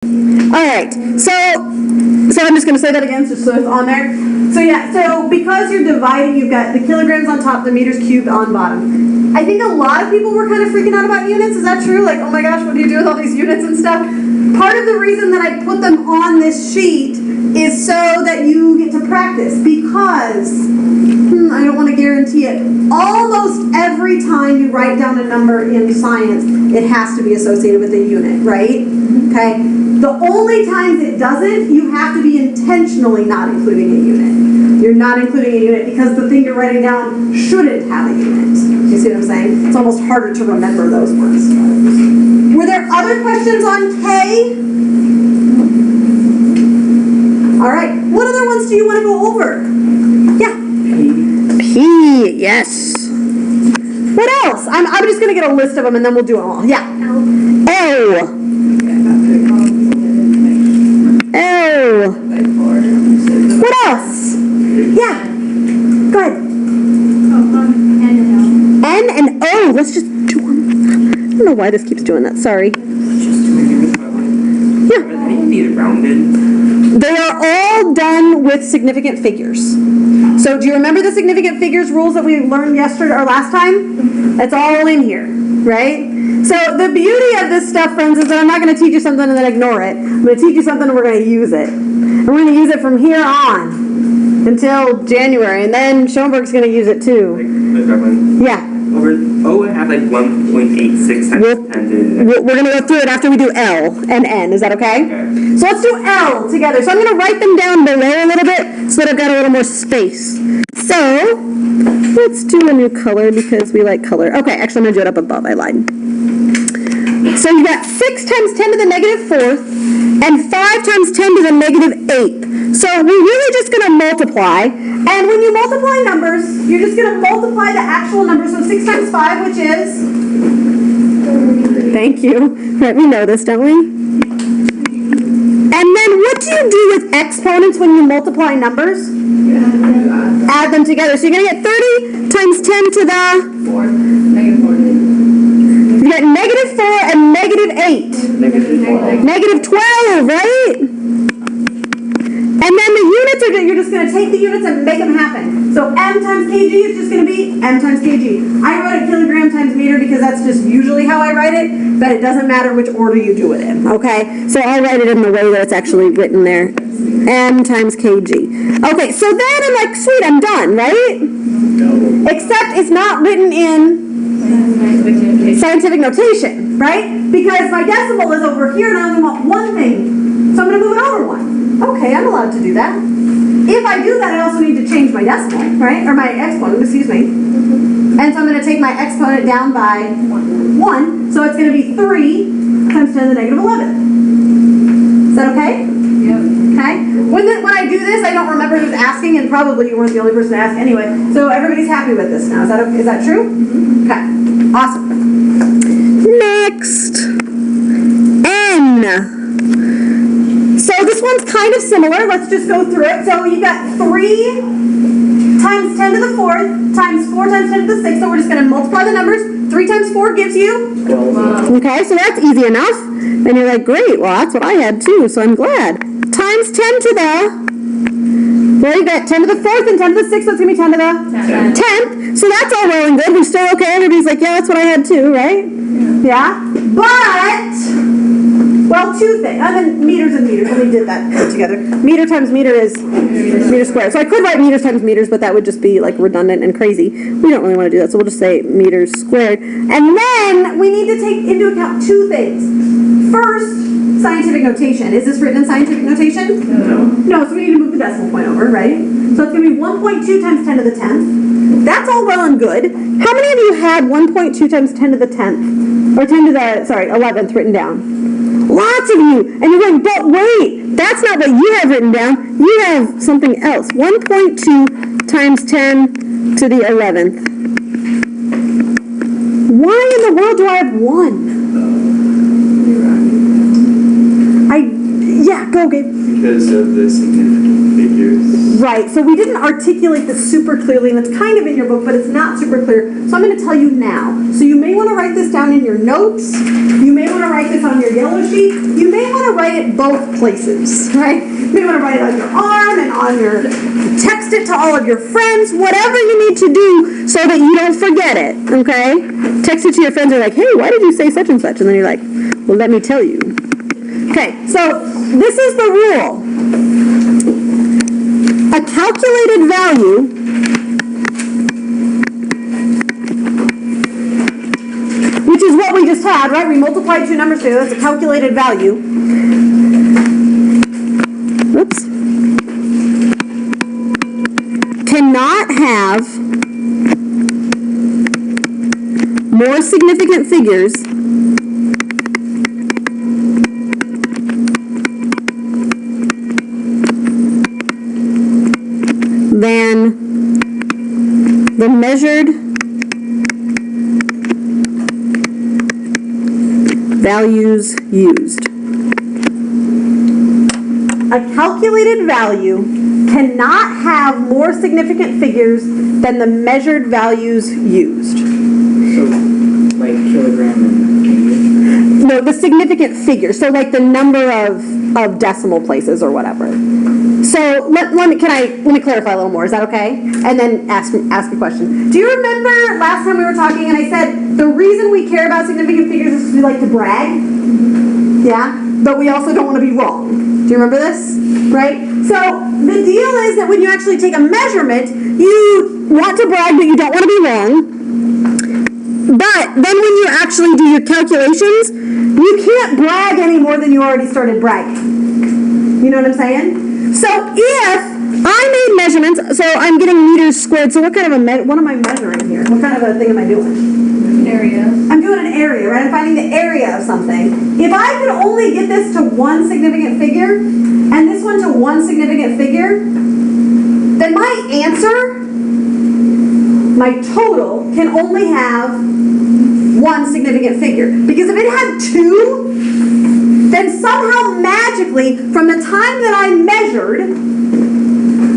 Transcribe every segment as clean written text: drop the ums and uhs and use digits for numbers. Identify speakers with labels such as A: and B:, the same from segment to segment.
A: All right, so I'm just going to say that again, just so it's on there. So yeah, so because you're dividing, you've got the kilograms on top, the meters cubed on bottom. I think a lot of people were kind of freaking out about units. Is that true? Like, oh my gosh, what do you do with all these units and stuff? Part of the reason that I put them on this sheet is so that you get to practice, because I don't want to guarantee it. Almost every time you write down a number in science, it has to be associated with a unit, right? Okay. The only times it doesn't, you have to be intentionally not including a unit. You're not including a unit because the thing you're writing down shouldn't have a unit. You see what I'm saying? It's almost harder to remember those words. Were there other questions on K? All right. What other ones do you want to go over? Yeah. P. Yes. What else? I'm just going to get a list of them and then we'll do them all. Yeah. O. L. What else? Yeah. Go ahead. N and O. Let's just do them. I don't know why this keeps doing that. Sorry. Yeah. They are all done with significant figures. So do you remember the significant figures rules that we learned yesterday or last time? That's all in here, right? So the beauty of this stuff, friends, is that I'm not going to teach you something and then ignore it. I'm going to teach you something and we're going to use it. And we're going to use it from here on until January, and then Schoenberg's going to use it too. Yeah.
B: Over O, I have like 1.86 times 10 to...
A: We're going to go through it after we do L and N. Is that okay? Okay. So let's do L together. So I'm going to write them down below a little bit so that I've got a little more space. So let's do a new color because we like color. Okay, actually I'm going to do it up above. I lied. So you got 6 times 10 to the negative 4th and 5 times 10 to the negative 8th. So we're really just going to multiply. And when you multiply numbers, you're just going to multiply the actual number. So 6 times 5, which is? Thank you. Right, we know this, don't we? And then what do you do with exponents when you multiply numbers? Add them together. So you're going to get 30 times 10 to the?
C: 4. Negative 4.
A: You get negative 4 and negative 8. Negative 12, right? And then the units are, you're just going to take the units and make them happen. So M times kg is just going to be M times kg. I wrote it kilogram times meter because that's just usually how I write it, but it doesn't matter which order you do it in, okay? So I'll write it in the way that it's actually written there. M times kg. Okay, so then I'm like, sweet, I'm done, right? No. Except it's not written in scientific notation, right? Because my decimal is over here and I only want one thing. So I'm going to move it over one. Okay, I'm allowed to do that. If I do that, I also need to change my decimal, right? Or my exponent, excuse me. And so I'm going to take my exponent down by 1. So it's going to be 3 times 10 to the negative 11. Is that okay?
C: Yep.
A: Okay. When I do this, I don't remember who's asking, and probably you weren't the only person to ask anyway. So everybody's happy with this now. Is that true? Mm-hmm. Okay. Awesome. Next. N. So this one's kind of similar. Let's just go through it. So you've got 3 times 10 to the 4th times 4 times 10 to the 6th. So we're just going to multiply the numbers. 3 times 4 gives you? 12. Okay, so that's easy enough. And you're like, great, well, that's what I had too, so I'm glad. Times 10 to the, well, you got 10 to the 4th and 10 to the 6th, so it's going to be 10 to the 10th. So that's all well and good. We're still okay. Everybody's like, yeah, that's what I had too, right? Yeah? But, well, 2 things. I mean, meters and meters. We did that together. Meter times meter is meter squared. So I could write meters times meters, but that would just be like redundant and crazy. We don't really want to do that, so we'll just say meters squared. And then we need to take into account 2 things. First, scientific notation. Is this written in scientific notation? No, so we need to move the decimal point over, right? So it's going to be 1.2 times 10 to the 10th. That's all well and good. How many of you had 1.2 times 10 to the 10th? Or 10 to the, 11th written down? Lots of you. And you're going, but wait, that's not what you have written down. You have something else. 1.2 times 10 to the 11th. Why in the world do I have 1? Yeah, go, Gabe.
D: Because of the significant figure.
C: figures.
A: Right, so we didn't articulate this super clearly, and it's kind of in your book, but it's not super clear. So I'm going to tell you now. So you may want to write this down in your notes. You may want to write this on your yellow sheet. You may want to write it both places, right? You may want to write it on your arm and on your, text it to all of your friends, whatever you need to do so that you don't forget it, okay? Text it to your friends and like, hey, why did you say such and such? And then you're like, well, let me tell you. Okay, so this is the rule. A calculated value which is what we just had, right? We multiplied two numbers together. That's a calculated value. Oops. Cannot have more significant figures than the measured values used. A calculated value cannot have more significant figures than the measured values used.
D: So, like kilogram and kg?
A: No, the significant figure. So like the number of decimal places or whatever. So let me clarify a little more. Is that okay? And then ask a question. Do you remember last time we were talking and I said the reason we care about significant figures is because we like to brag? Yeah? But we also don't want to be wrong. Do you remember this? Right? So the deal is that when you actually take a measurement, you want to brag but you don't want to be wrong. But then when you actually do your calculations, you can't brag any more than you already started bragging. You know what I'm saying? So if I made measurements, so I'm getting meters squared, so what kind of what am I measuring here? What kind of a thing am I doing?
E: Area.
A: I'm doing an area, right? I'm finding the area of something. If I could only get this to one significant figure, and this one to one significant figure, then my answer, my total, can only have one significant figure. Because if it had two, then somehow magically, from the time that I measured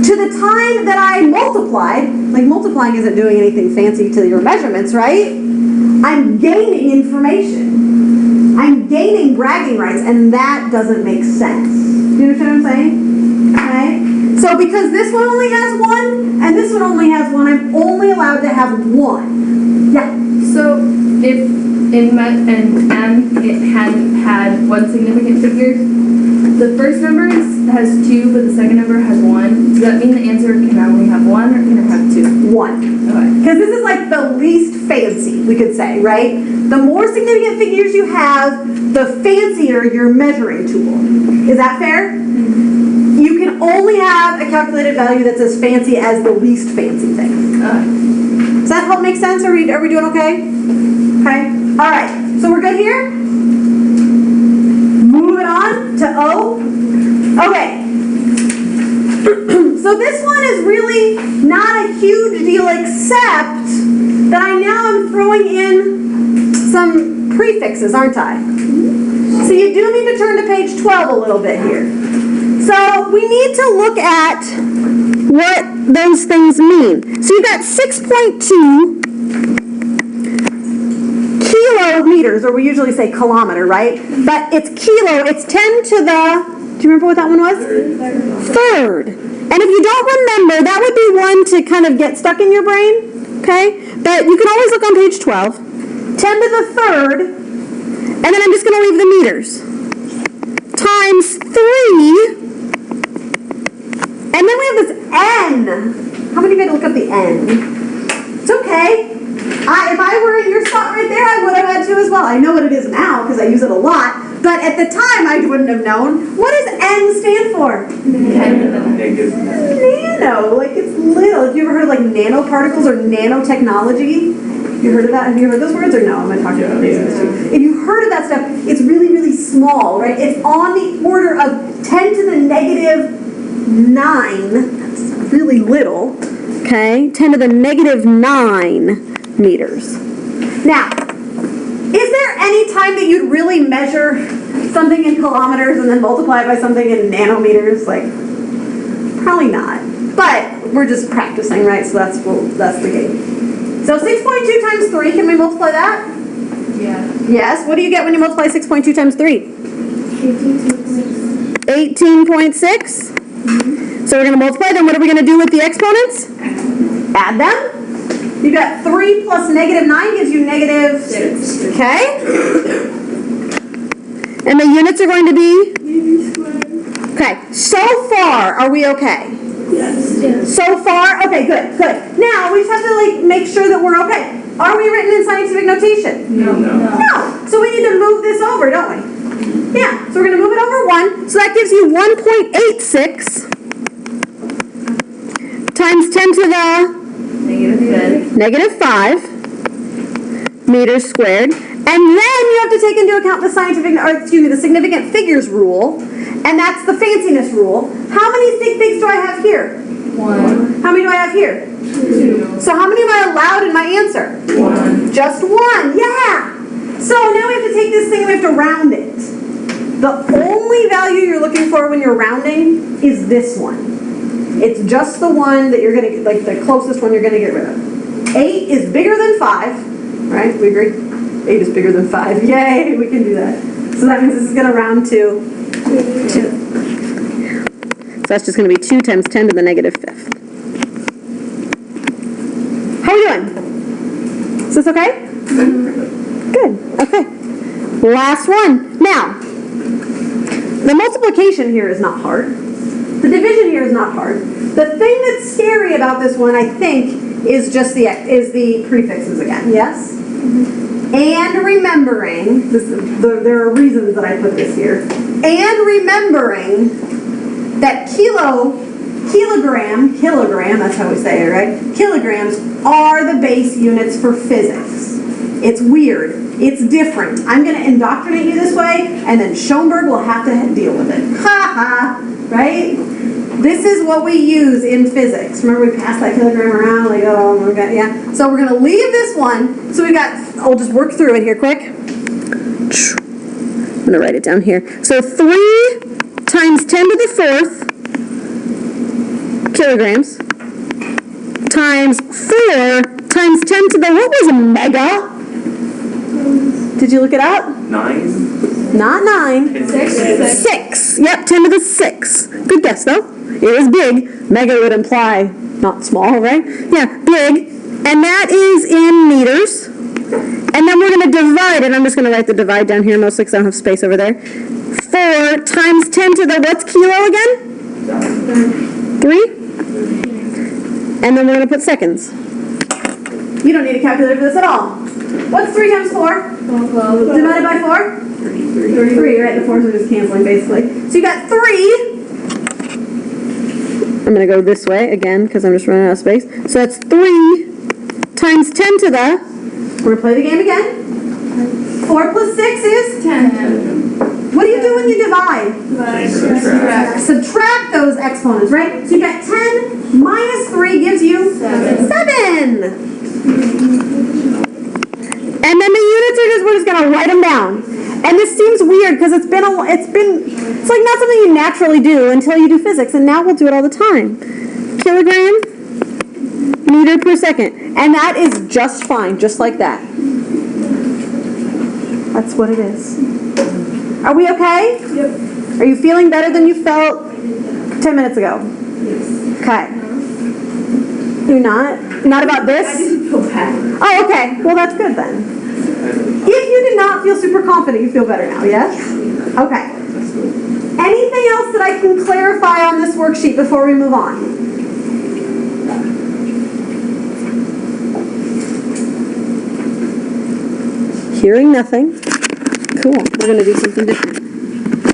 A: to the time that I multiplied, like multiplying isn't doing anything fancy to your measurements, right? I'm gaining information. I'm gaining bragging rights, and that doesn't make sense. Do you understand what I'm saying? Okay? So because this one only has one, and this one only has one, I'm only allowed to have one. Yeah?
E: So if in M it hadn't had one significant figure, the first number has two, but the second number has one. Does that mean the answer can only have one, or can it have two?
A: One.
E: Okay.
A: Because this is like the least fancy, we could say, right? The more significant figures you have, the fancier your measuring tool. Is that fair? You can only have a calculated value that's as fancy as the least fancy thing. Does that help make sense? Are we doing okay? Okay. All right. So we're good here? Moving on to O. Okay. So this one is really not a huge deal, except that I now am throwing in some prefixes, aren't I? So you do need to turn to page 12 a little bit here. So we need to look at what those things mean. So you've got 6.2 kilometers, or we usually say kilometer, right? But it's kilo, it's 10 to the, do you remember what that one was? Third. And if you don't remember, that would be one to kind of get stuck in your brain, okay? But you can always look on page 12. 10 to the third, and then I'm just going to leave the meters. Times 3, and then we have this N. How many of you had to look up the N? It's okay. If I were in your spot right there, I would have had to as well. I know what it is now because I use it a lot, but at the time I wouldn't have known. What does N stand for? Nano, like it's little. Have you ever heard of like nanoparticles or nanotechnology? You heard of that? Have you heard those words or no? I'm going to talk to you about this too. If you've heard of that stuff, it's really, really small, right? It's on the order of 10 to the negative 9. That's really little. Okay, 10 to the negative 9 meters. Now, is there any time that you'd really measure something in kilometers and then multiply it by something in nanometers? Like, Probably not. But we're just practicing, right? So that's the game. So 6.2 times 3, can we multiply that?
E: Yeah.
A: Yes. What do you get when you multiply 6.2 times 3?
E: 18.6.
A: 18.6. So we're going to multiply. Then what are we going to do with the exponents? Add them. You got 3 plus negative 9 gives you negative
E: 6.
A: Okay. And the units are going to be? Okay. So far, are we okay?
E: Yes.
A: So far? Okay, good. Now, we just have to make sure that we're okay. Are we written in scientific notation?
E: No.
A: No. So we need to move this over, don't we? Yeah. So we're going to move it over 1. So that gives you 1.86 times 10 to the
E: Negative
A: 5 meters squared. And then you have to take into account the the significant figures rule. And that's the fanciness rule. How many sig figs do I have here?
E: 1.
A: How many do I have here?
E: 2.
A: So how many am I allowed in my answer?
E: 1.
A: Just 1, yeah! So now we have to take this thing and we have to round it. The only value you're looking for when you're rounding is this one. It's just the one that you're going to, the closest one you're going to get rid of. 8 is bigger than 5, right? We agree? 8 is bigger than 5. Yay, we can do that. So that means this is going to round to 2. So that's just going to be 2 times 10 to the negative 5th. How are we doing? Is this okay? Good. Okay. Last one. Now, the multiplication here is not hard. The division here is not hard. The thing that's scary about this one, I think, is just the prefixes again. Yes? And remembering, there are reasons that I put this here, and remembering that kilogram, that's how we say it, right? Kilograms are the base units for physics. It's weird. It's different. I'm going to indoctrinate you this way, and then Schoenberg will have to deal with it. Ha ha! Right? This is what we use in physics. Remember we passed that kilogram around? Yeah. So we're going to leave this one. So I'll just work through it here quick. I'm going to write it down here. So 3 times 10 to the 4th kilograms times 4 times 10 to the, what was a mega? Did you look it up?
B: 9?
A: Not 9. 6. Yep, 10 to the 6. Good guess, though. It was big. Mega would imply not small, right? Yeah, big. And that is in meters. And then we're going to divide it. I'm just going to write the divide down here mostly because I don't have space over there. 4 times 10 to the, what's kilo again? 3? And then we're going to put seconds. You don't need a calculator for this at all. What's 3 times 4?
E: 12.
A: Divided by 4? 33, right? The 4s are just canceling, basically. So you got 3. I'm going to go this way again because I'm just running out of space. So that's 3 times 10 to the, we're going to play the game again. 4 plus 6 is?
E: 10.
A: What do you do when you divide? Subtract those exponents, right? So you got 10 minus 3 gives you 7. And then the units are we're just going to write them down. And this seems weird because it's like not something you naturally do until you do physics, and now we'll do it all the time. Kilogram, meter per second. And that is just fine, just like that. That's what it is. Are we okay?
E: Yep.
A: Are you feeling better than you felt 10 minutes ago?
E: Yes.
A: Okay. You're not? Not about this?
E: I didn't feel bad.
A: Oh, okay. Well, that's good then. If you did not feel super confident, you feel better now, yes? Okay. Anything else that I can clarify on this worksheet before we move on? Hearing nothing. Cool. We're going to do something different.